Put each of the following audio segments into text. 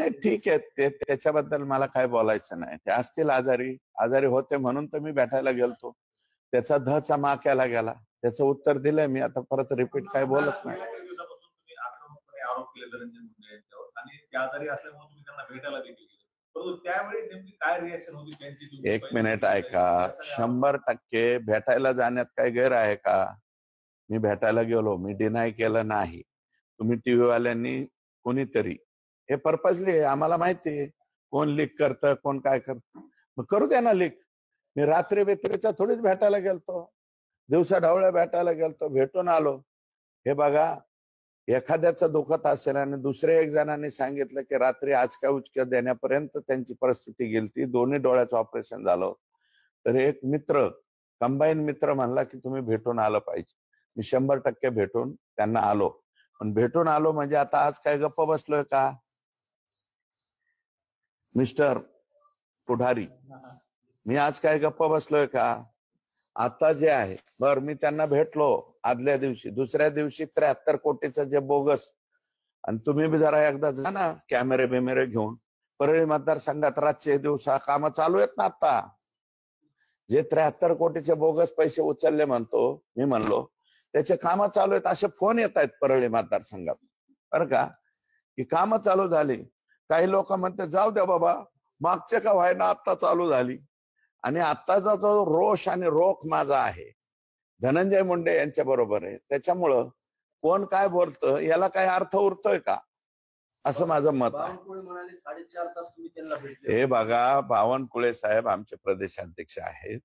नाही ठीक आहे, ते त्याच्याबद्दल मला काय बोलायचं नाही. ते असतील आजारी होते म्हणून तर मी भेटायला गेलतो. त्याचा धचा मा केला गेला, त्याचं उत्तर दिलंय मी. आता परत रिपीट काय बोलत नाही. काही दिवसापासून तुम्ही आक्रमकपणे आरोप केले धनंजय मुंडे यांच्यावर आणि ते आजारी असल्यामुळे तुम्ही त्यांना भेटायला देखील गेले, परंतु त्यावेळी नेमकी काय रिएक्शन होती त्यांची? एक मिनिट ऐका, 100% भेटायला जाण्यात काही गैर आहे का? मी भेटायला गेलो, मी डिनाय केलं नाही. तुम्ही टीव्ही वाल्यांनी कोणीतरी हे पर्पजली आहे, आम्हाला माहिती आहे कोण लीक करतं, कोण काय करतं. मग करू द्या ना लीक. मी रात्री बेत्रीचा थोडीच भेटायला गेलतो, दिवसा ढवळ्या भेटायला गेलतो, भेटून आलो. हे बघा, एखाद्याचं दुखत असेल आणि दुसऱ्या एक जणांनी सांगितलं की रात्री आचक्या उचक्या देण्यापर्यंत त्यांची परिस्थिती गेलती, दोन्ही डोळ्याचं ऑपरेशन झालं, तर एक मित्र, कंबाईन मित्र म्हणला की तुम्ही भेटून आलं पाहिजे. मी 100% भेटून त्यांना आलो. पण भेटून आलो म्हणजे आता आज काय गप्प बसलोय का मिस्टर पुढारी? मी आज काय गप्प बसलोय का? आता जे आहे मी त्यांना भेटलो आदल्या दिवशी, दुसऱ्या दिवशी 73 कोटीचं जे बोगस, आणि तुम्ही बी जरा एकदा जा ना कॅमेरे बिमेरे घेऊन. परळी मतदारसंघात रातचे दिवसा कामं चालू आहेत ना. आता जे 73 कोटीचे बोगस पैसे उचलले मी म्हणलो त्याचे कामं चालू आहेत, असे फोन येत आहेत परळी मतदारसंघात, बरं का, की कामं चालू झाली. काही लोक म्हणते जाऊ द्या बाबा, मागचे का व्हायना आता चालू झाली. आणि आत्ताचा जो रोष आणि रोख माझा आहे धनंजय मुंडे यांच्या बरोबर आहे, त्याच्यामुळं कोण काय बोलतं याला काय अर्थ उरतोय का, असं माझं मत आहे. हे बघा, बावनकुळे साहेब आमचे प्रदेशाध्यक्ष आहेत,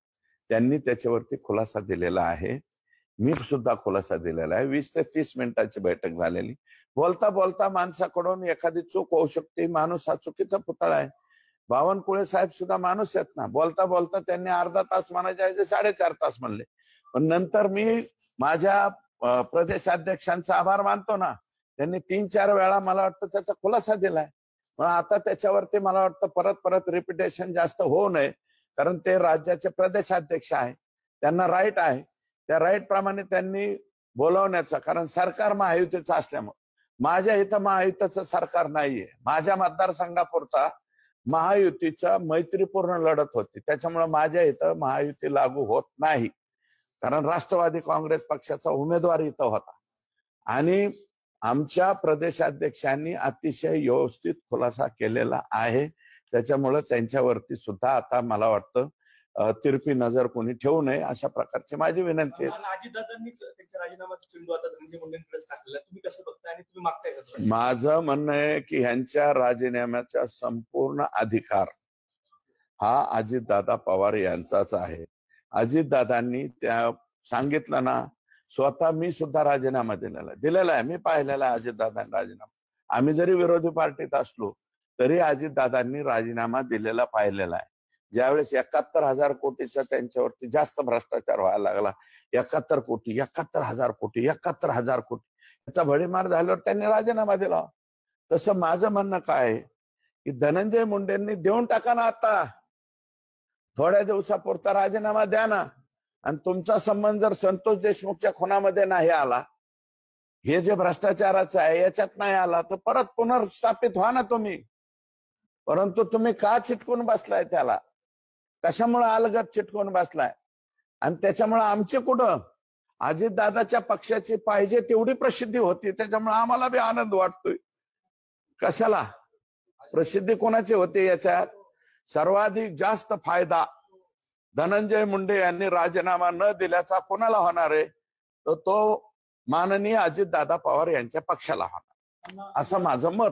त्यांनी त्याच्यावरती खुलासा दिलेला आहे. मी सुद्धा खुलासा दिलेला आहे. 20 ते 30 मिनिटाची बैठक झालेली. बोलता बोलता माणसाकडून एखादी चूक होऊ शकते. माणूस हा चुकीचा पुतळा आहे. बावनकुळे साहेब सुद्धा माणूस आहेत ना. बोलता बोलता त्यांनी अर्धा तास म्हणायचे 4.5 तास म्हणले. पण नंतर मी माझ्या प्रदेशाध्यक्षांचा आभार मानतो ना, त्यांनी 3-4 वेळा मला वाटतं त्याचा खुलासा दिलाय. मग आता त्याच्यावरती मला वाटतं परत रिपिटेशन जास्त होऊ नये, कारण ते राज्याचे प्रदेशाध्यक्ष आहे, त्यांना राईट आहे. त्या राईट प्रमाणे त्यांनी बोलवण्याचा, कारण सरकार महायुतीचं असल्यामुळे. माझ्या इथं महायुतीचं सरकार नाहीये. माझ्या मतदारसंघापुरता महायुतीचा मैत्रीपूर्ण लढत होती, त्याच्यामुळे माझ्या इथं महायुती लागू होत नाही, कारण राष्ट्रवादी काँग्रेस पक्षाचा उमेदवार इथं होता. आणि आमच्या प्रदेशाध्यक्षांनी अतिशय व्यवस्थित खुलासा केलेला आहे. त्याच्यामुळे त्यांच्यावरती सुद्धा आता मला वाटतं तिरपी नजर कोणी ठेवू नये, अशा प्रकारची माझी विनंती आहे. अजितदादांनीच त्यांच्या राजीनामाचा चेंडू आता धनंजय मुंडेंकडे टाकलेला, तुम्ही कसं बघताय आणि तुम्ही मागताय का? माझं म्हणणं आहे की ह्यांच्या राजीनाम्याचा संपूर्ण अधिकार हा अजितदादा पवार यांचाच आहे. अजितदादांनी त्या सांगितलं ना, स्वतः मी सुद्धा राजीनामा दिलेला आहे. मी पाहिलेला आहे अजितदादांनी राजीनामा. आम्ही जरी विरोधी पार्टीत असलो तरी अजितदादांनी राजीनामा दिलेला पाहिलेला आहे. ज्यावेळेस 71,000 कोटीचा त्यांच्यावरती जास्त भ्रष्टाचार व्हायला लागला, 71 कोटी, 71,000 कोटी, 71,000 कोटी, याचा भडीमार झाल्यावर त्यांनी राजीनामा दिला. तसं माझं म्हणणं काय आहे की धनंजय मुंडेंनी देऊन टाका ना, आता थोड्या दिवसापुरता राजीनामा द्या ना. आणि तुमचा संबंध जर संतोष देशमुखच्या खुनामध्ये नाही आला, हे जे भ्रष्टाचाराचं आहे याच्यात नाही आला, तर परत पुनर्स्थापित व्हा ना तुम्ही. परंतु तुम्ही का चिटकून बसलाय त्याला? कशामुळे अलगत चिटकून बसलाय? आणि त्याच्यामुळे आमचे कुठं अजितदादाच्या पक्षाची पाहिजे तेवढी प्रसिद्धी होती, त्याच्यामुळे आम्हाला बी आनंद वाटतोय. कशाला प्रसिद्धी कोणाची होते? याच्यात सर्वाधिक जास्त फायदा धनंजय मुंडे यांनी राजीनामा न दिल्याचा कोणाला होणार आहे? तर तो माननीय अजितदादा पवार यांच्या पक्षाला होणार, असं माझं मत.